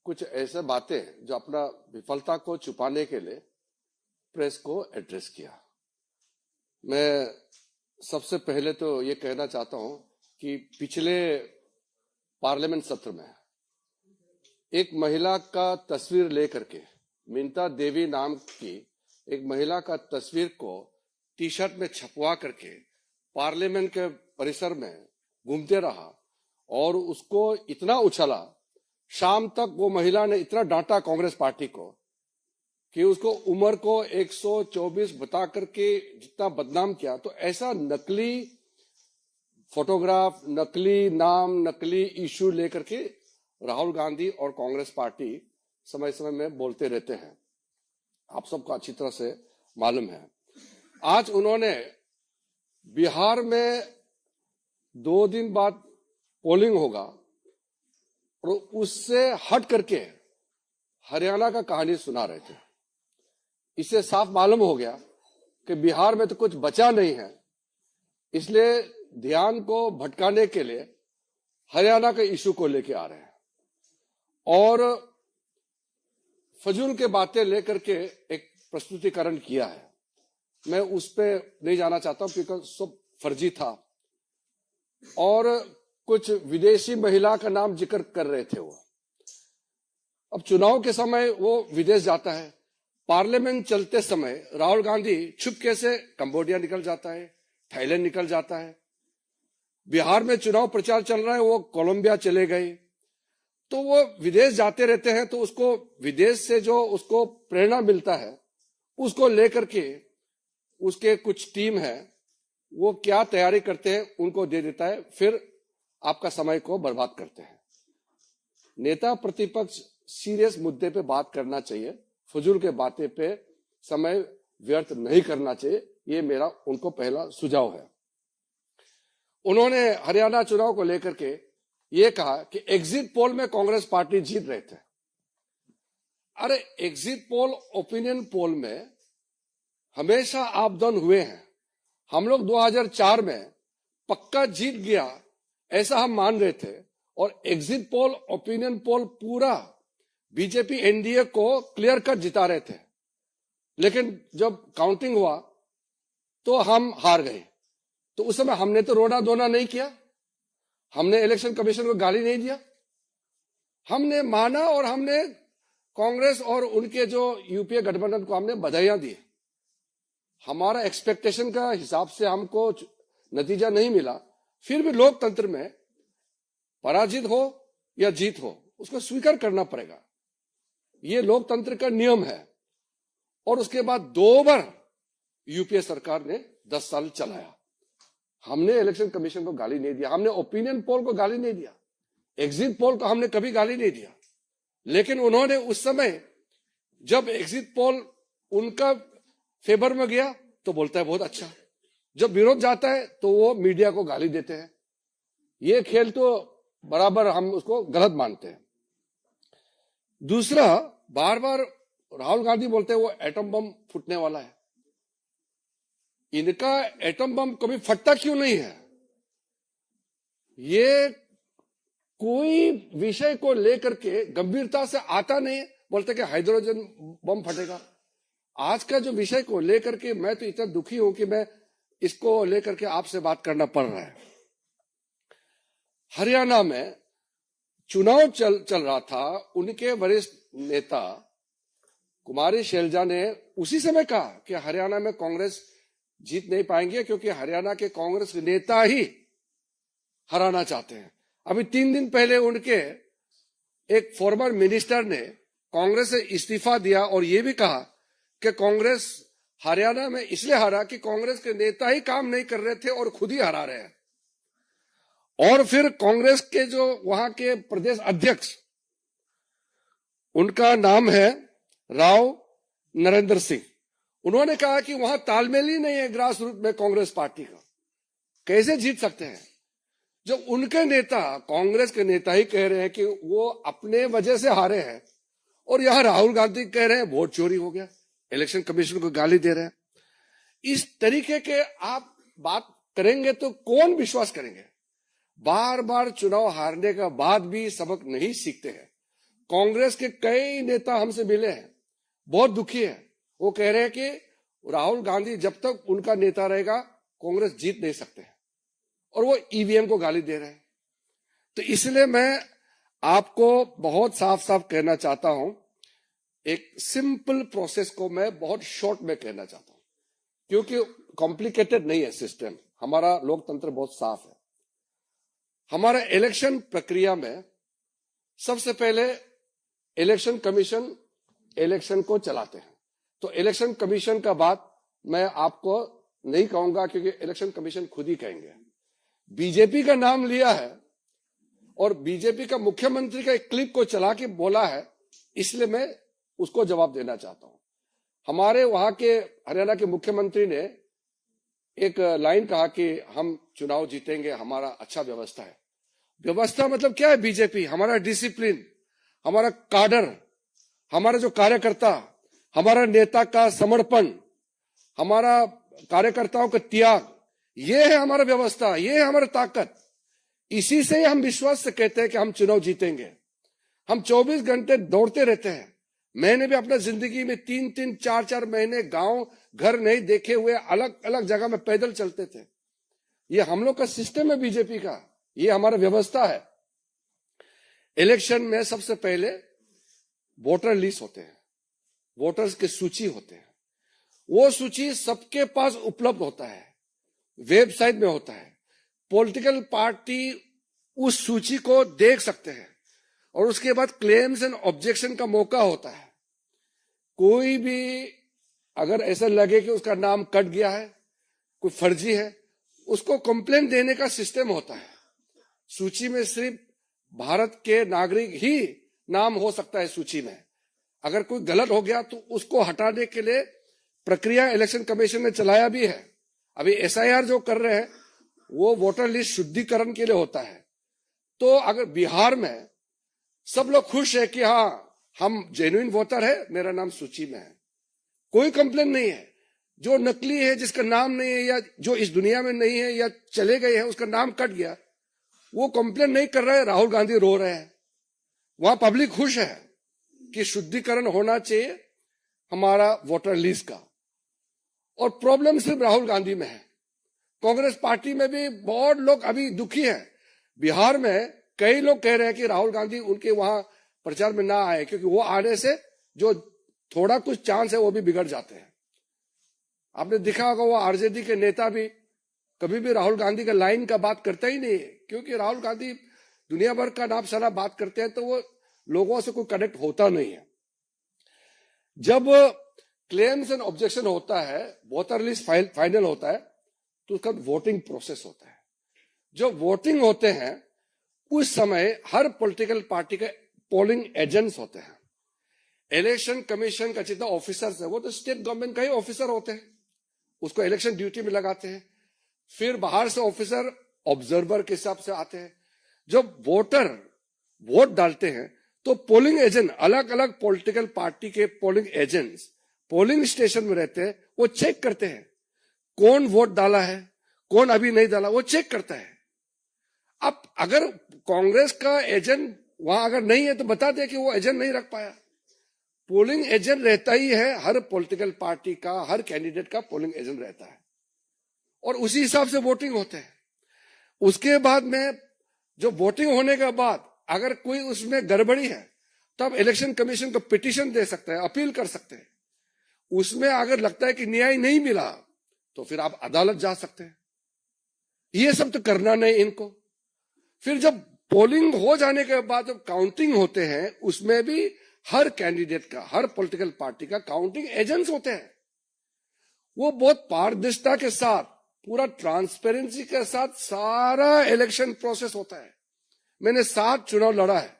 कुछ ऐसे बातें जो अपना विफलता को छुपाने के लिए प्रेस को एड्रेस किया। मैं सबसे पहले तो ये कहना चाहता हूं कि पिछले पार्लियामेंट सत्र में एक महिला का तस्वीर लेकर के, मिंता देवी नाम की एक महिला का तस्वीर को टी शर्ट में छपवा करके पार्लियामेंट के परिसर में घूमते रहा और उसको इतना उछला, शाम तक वो महिला ने इतना डांटा कांग्रेस पार्टी को कि उसको उम्र को 124 बता करके जितना बदनाम किया। तो ऐसा नकली फोटोग्राफ, नकली नाम, नकली इश्यू लेकर के राहुल गांधी और कांग्रेस पार्टी समय समय में बोलते रहते हैं। आप सबको अच्छी तरह से मालूम है। आज उन्होंने बिहार में 2 दिन बाद पोलिंग होगा और उससे हट करके हरियाणा का कहानी सुना रहे थे। इससे साफ मालूम हो गया कि बिहार में तो कुछ बचा नहीं है, इसलिए ध्यान को भटकाने के लिए हरियाणा के इशू को लेके आ रहे हैं और फजूल के बातें लेकर के एक प्रस्तुतिकरण किया है। मैं उस पर नहीं जाना चाहता हूं क्योंकि सब फर्जी था और कुछ विदेशी महिला का नाम जिक्र कर रहे थे वो। अब चुनाव के समय वो विदेश जाता है, पार्लियामेंट चलते समय राहुल गांधी छुपके से कंबोडिया निकल जाता है, थाईलैंड निकल जाता है। बिहार में चुनाव प्रचार चल रहा है, वो कोलंबिया चले गए। तो वो विदेश जाते रहते हैं, तो उसको विदेश से जो उसको प्रेरणा मिलता है उसको लेकर के उसके कुछ टीम है, वो क्या तैयारी करते हैं उनको दे देता है, फिर आपका समय को बर्बाद करते हैं। नेता प्रतिपक्ष सीरियस मुद्दे पे बात करना चाहिए, फजूल के बातें पे समय व्यर्थ नहीं करना चाहिए। ये मेरा उनको पहला सुझाव है। उन्होंने हरियाणा चुनाव को लेकर के ये कहा कि एग्जिट पोल में कांग्रेस पार्टी जीत रहे थे। अरे एग्जिट पोल, ओपिनियन पोल में हमेशा आप डाउन हुए हैं। हम लोग 2004 में पक्का जीत गया ऐसा हम मान रहे थे और एग्जिट पोल, ओपिनियन पोल पूरा बीजेपी एनडीए को क्लियर कट जिता रहे थे। लेकिन जब काउंटिंग हुआ तो हम हार गए। तो उस समय हमने तो रोना धोना नहीं किया, हमने इलेक्शन कमीशन को गाली नहीं दिया, हमने माना और हमने कांग्रेस और उनके जो यूपीए गठबंधन को हमने बधाइयां दी। हमारा एक्सपेक्टेशन का हिसाब से हमको नतीजा नहीं मिला, फिर भी लोकतंत्र में पराजित हो या जीत हो उसको स्वीकार करना पड़ेगा। ये लोकतंत्र का नियम है। और उसके बाद 2 बार यूपीए सरकार ने 10 साल चलाया। हमने इलेक्शन कमीशन को गाली नहीं दिया, हमने ओपिनियन पोल को गाली नहीं दिया, एग्जिट पोल को हमने कभी गाली नहीं दिया। लेकिन उन्होंने उस समय जब एग्जिट पोल उनका फेवर में गया तो बोलता है बहुत अच्छा, जब विरोध जाता है तो वो मीडिया को गाली देते हैं। ये खेल तो बराबर हम उसको गलत मानते हैं। दूसरा, बार बार राहुल गांधी बोलते हैं वो एटम बम फूटने वाला है। इनका एटम बम कभी फटता क्यों नहीं है? ये कोई विषय को लेकर के गंभीरता से आता नहीं, बोलते कि हाइड्रोजन बम फटेगा। आज का जो विषय को लेकर के मैं तो इतना दुखी हूं कि मैं इसको लेकर के आपसे बात करना पड़ रहा है। हरियाणा में चुनाव चल रहा था, उनके वरिष्ठ नेता कुमारी शैलजा ने उसी समय कहा कि हरियाणा में कांग्रेस जीत नहीं पाएंगे क्योंकि हरियाणा के कांग्रेस नेता ही हराना चाहते हैं। अभी 3 दिन पहले उनके एक फॉर्मर मिनिस्टर ने कांग्रेस से इस्तीफा दिया और यह भी कहा कि कांग्रेस हरियाणा में इसलिए हारा कि कांग्रेस के नेता ही काम नहीं कर रहे थे और खुद ही हरा रहे हैं। और फिर कांग्रेस के जो वहां के प्रदेश अध्यक्ष, उनका नाम है राव नरेंद्र सिंह, उन्होंने कहा कि वहां तालमेल ही नहीं है ग्रास रूट में कांग्रेस पार्टी का, कैसे जीत सकते हैं? जब उनके नेता, कांग्रेस के नेता ही कह रहे हैं कि वो अपने वजह से हारे हैं और यहां राहुल गांधी कह रहे हैं वोट चोरी हो गया, इलेक्शन कमीशन को गाली दे रहे हैं। इस तरीके के आप बात करेंगे तो कौन विश्वास करेंगे? बार बार चुनाव हारने का बाद भी सबक नहीं सीखते हैं कांग्रेस के कई नेता हमसे मिले हैं, बहुत दुखी है। वो कह रहे हैं कि राहुल गांधी जब तक उनका नेता रहेगा कांग्रेस जीत नहीं सकते, और वो ईवीएम को गाली दे रहे हैं। तो इसलिए मैं आपको बहुत साफ साफ कहना चाहता हूं, एक सिंपल प्रोसेस को मैं बहुत शॉर्ट में कहना चाहता हूं, क्योंकि कॉम्प्लिकेटेड नहीं है सिस्टम। हमारा लोकतंत्र बहुत साफ है। हमारा इलेक्शन प्रक्रिया में सबसे पहले इलेक्शन कमीशन इलेक्शन को चलाते हैं। तो इलेक्शन कमीशन का बात मैं आपको नहीं कहूंगा, क्योंकि इलेक्शन कमीशन खुद ही कहेंगे। बीजेपी का नाम लिया है और बीजेपी का मुख्यमंत्री का एक क्लिप को चला के बोला है, इसलिए मैं उसको जवाब देना चाहता हूं। हमारे वहां के हरियाणा के मुख्यमंत्री ने एक लाइन कहा कि हम चुनाव जीतेंगे, हमारा अच्छा व्यवस्था है। व्यवस्था मतलब क्या है? बीजेपी, हमारा डिसिप्लिन, हमारा काडर, हमारा जो कार्यकर्ता, हमारा नेता का समर्पण, हमारा कार्यकर्ताओं का त्याग, ये है हमारा व्यवस्था, ये है हमारी ताकत। इसी से हम विश्वास से कहते हैं कि हम चुनाव जीतेंगे। हम 24 घंटे दौड़ते रहते हैं। मैंने भी अपना जिंदगी में 3-3, 4-4 महीने गांव घर नहीं देखे हुए अलग अलग जगह में पैदल चलते थे। ये हम लोग का सिस्टम है बीजेपी का, ये हमारा व्यवस्था है। इलेक्शन में सबसे पहले वोटर लिस्ट होते हैं, वोटर्स की सूची होते हैं। वो सूची सबके पास उपलब्ध होता है, वेबसाइट में होता है। पॉलिटिकल पार्टी उस सूची को देख सकते हैं और उसके बाद क्लेम्स एंड ऑब्जेक्शन का मौका होता है। कोई भी अगर ऐसा लगे कि उसका नाम कट गया है, कोई फर्जी है, उसको कंप्लेंट देने का सिस्टम होता है। सूची में सिर्फ भारत के नागरिक ही नाम हो सकता है सूची में। अगर कोई गलत हो गया तो उसको हटाने के लिए प्रक्रिया इलेक्शन कमीशन ने चलाया भी है। अभी एसआईआर जो कर रहे हैं वो वोटर लिस्ट शुद्धिकरण के लिए होता है। तो अगर बिहार में सब लोग खुश है कि हाँ हम जेन्युइन वोटर है, मेरा नाम सूची में है, कोई कंप्लेन नहीं है। जो नकली है, जिसका नाम नहीं है या जो इस दुनिया में नहीं है या चले गए हैं, उसका नाम कट गया, वो कंप्लेन नहीं कर रहा है, राहुल गांधी रो रहे हैं। वहां पब्लिक खुश है कि शुद्धिकरण होना चाहिए हमारा वोटर लिस्ट का। और प्रॉब्लम सिर्फ राहुल गांधी में है, कांग्रेस पार्टी में भी बहुत लोग अभी दुखी हैं। बिहार में कई लोग कह रहे हैं कि राहुल गांधी उनके वहां प्रचार में ना आए, क्योंकि वो आने से जो थोड़ा कुछ चांस है वो भी बिगड़ जाते हैं। आपने देखा होगा वो आरजेडी के नेता भी कभी भी राहुल गांधी का लाइन का बात करता ही नहीं है, क्योंकि राहुल गांधी दुनिया भर का नाम सारा बात करते हैं, तो वो लोगों से कोई कनेक्ट होता नहीं है। जब क्लेम्स एंड ऑब्जेक्शन होता है, वोटर लिस्ट फाइनल होता है, तो उसका वोटिंग प्रोसेस होता है। जो वोटिंग होते हैं उस समय हर पॉलिटिकल पार्टी के पोलिंग एजेंट्स होते हैं। इलेक्शन कमीशन का जितना ऑफिसर्स है वो तो स्टेट गवर्नमेंट का ही ऑफिसर होते हैं, उसको इलेक्शन ड्यूटी में लगाते हैं। फिर बाहर से ऑफिसर ऑब्जर्वर के हिसाब से आते हैं। जब वोटर वोट डालते हैं तो पोलिंग एजेंट, अलग अलग पॉलिटिकल पार्टी के पोलिंग एजेंट्स पोलिंग स्टेशन में रहते हैं। वो चेक करते हैं कौन वोट डाला है, कौन अभी नहीं डाला, वो चेक करता है। अब अगर कांग्रेस का एजेंट वहां अगर नहीं है तो बता दे कि वो एजेंट नहीं रख पाया। पोलिंग एजेंट रहता ही है, हर पॉलिटिकल पार्टी का, हर कैंडिडेट का पोलिंग एजेंट रहता है, और उसी हिसाब से वोटिंग होते हैं। उसके बाद में जो वोटिंग होने के बाद अगर कोई उसमें गड़बड़ी है तब इलेक्शन कमीशन को पिटीशन दे सकते हैं, अपील कर सकते हैं। उसमें अगर लगता है कि न्याय नहीं मिला तो फिर आप अदालत जा सकते हैं। ये सब तो करना नहीं इनको। फिर जब पोलिंग हो जाने के बाद जब काउंटिंग होते हैं, उसमें भी हर कैंडिडेट का, हर पॉलिटिकल पार्टी का काउंटिंग एजेंट्स होते हैं। वो बहुत पारदर्शिता के साथ, पूरा ट्रांसपेरेंसी के साथ सारा इलेक्शन प्रोसेस होता है। मैंने 7 चुनाव लड़ा है।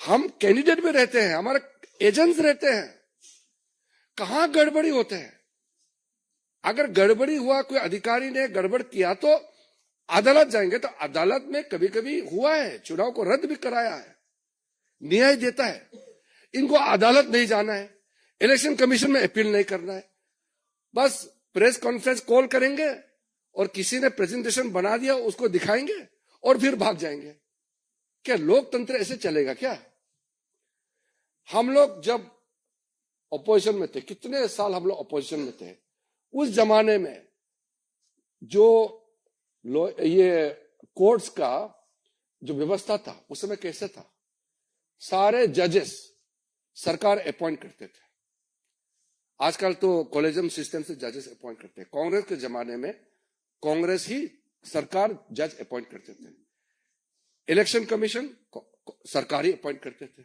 हम कैंडिडेट भी रहते हैं, हमारे एजेंट्स रहते हैं। कहां गड़बड़ी होते हैं? अगर गड़बड़ी हुआ, कोई अधिकारी ने गड़बड़ किया तो अदालत जाएंगे। तो अदालत में कभी कभी हुआ है, चुनाव को रद्द भी कराया है, न्याय देता है। इनको अदालत नहीं जाना है, इलेक्शन कमीशन में अपील नहीं करना है, बस प्रेस कॉन्फ्रेंस कॉल करेंगे और किसी ने प्रेजेंटेशन बना दिया उसको दिखाएंगे और फिर भाग जाएंगे। क्या लोकतंत्र ऐसे चलेगा क्या? हम लोग जब अपोजिशन में थे, कितने साल हम लोग अपोजिशन में थे, उस जमाने में जो ये कोर्ट्स का जो व्यवस्था था उस समय कैसे था? सारे जजेस सरकार अपॉइंट करते थे। आजकल तो कॉलेजियम सिस्टम से जजेस अपॉइंट करते हैं। कांग्रेस के जमाने में कांग्रेस ही सरकार जज अपॉइंट करते थे। इलेक्शन कमीशन सरकारी अपॉइंट करते थे,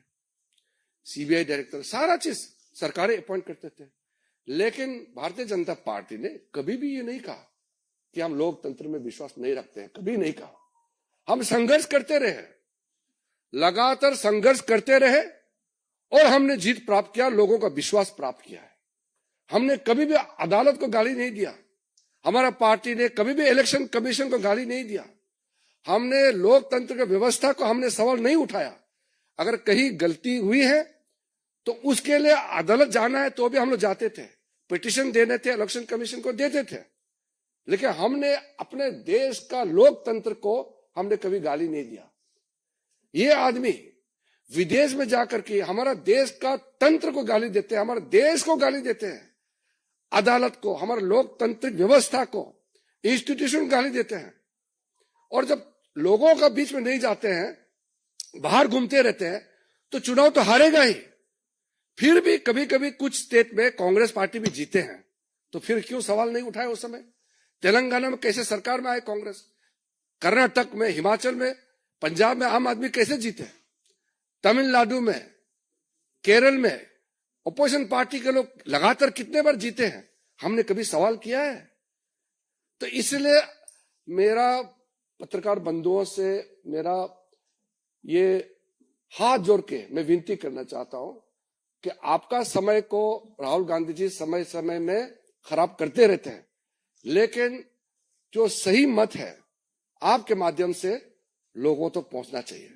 सीबीआई डायरेक्टर, सारा चीज सरकारी अपॉइंट करते थे। लेकिन भारतीय जनता पार्टी ने कभी भी ये नहीं कहा कि हम लोकतंत्र में विश्वास नहीं रखते हैं, कभी नहीं कहा। हम संघर्ष करते रहे, लगातार संघर्ष करते रहे और हमने जीत प्राप्त किया, लोगों का विश्वास प्राप्त किया है। हमने कभी भी अदालत को गाली नहीं दिया, हमारा पार्टी ने कभी भी इलेक्शन कमीशन को गाली नहीं दिया, हमने लोकतंत्र की व्यवस्था को हमने सवाल नहीं उठाया। अगर कहीं गलती हुई है तो उसके लिए अदालत जाना है तो भी हम लोग जाते थे, पिटीशन देने थे, इलेक्शन कमीशन को देते थे। लेकिन हमने अपने देश का लोकतंत्र को हमने कभी गाली नहीं दिया। ये आदमी विदेश में जाकर के हमारा देश का तंत्र को गाली देते हैं, हमारे देश को गाली देते हैं, अदालत को, हमारे लोकतांत्रिक व्यवस्था को, इंस्टीट्यूशन को गाली देते हैं। और जब लोगों का बीच में नहीं जाते हैं, बाहर घूमते रहते हैं, तो चुनाव तो हारेगा ही। फिर भी कभी कभी कुछ स्टेट में कांग्रेस पार्टी भी जीते हैं, तो फिर क्यों सवाल नहीं उठाए उस समय? तेलंगाना में कैसे सरकार में आए कांग्रेस, कर्नाटक में, हिमाचल में, पंजाब में आम आदमी कैसे जीते, तमिलनाडु में, केरल में अपोजिशन पार्टी के लोग लगातार कितने बार जीते हैं, हमने कभी सवाल किया है? तो इसलिए मेरा पत्रकार बंधुओं से मेरा ये हाथ जोड़ के मैं विनती करना चाहता हूं कि आपका समय को राहुल गांधी जी समय समय में खराब करते रहते हैं, लेकिन जो सही मत है आपके माध्यम से लोगों तक पहुंचना चाहिए।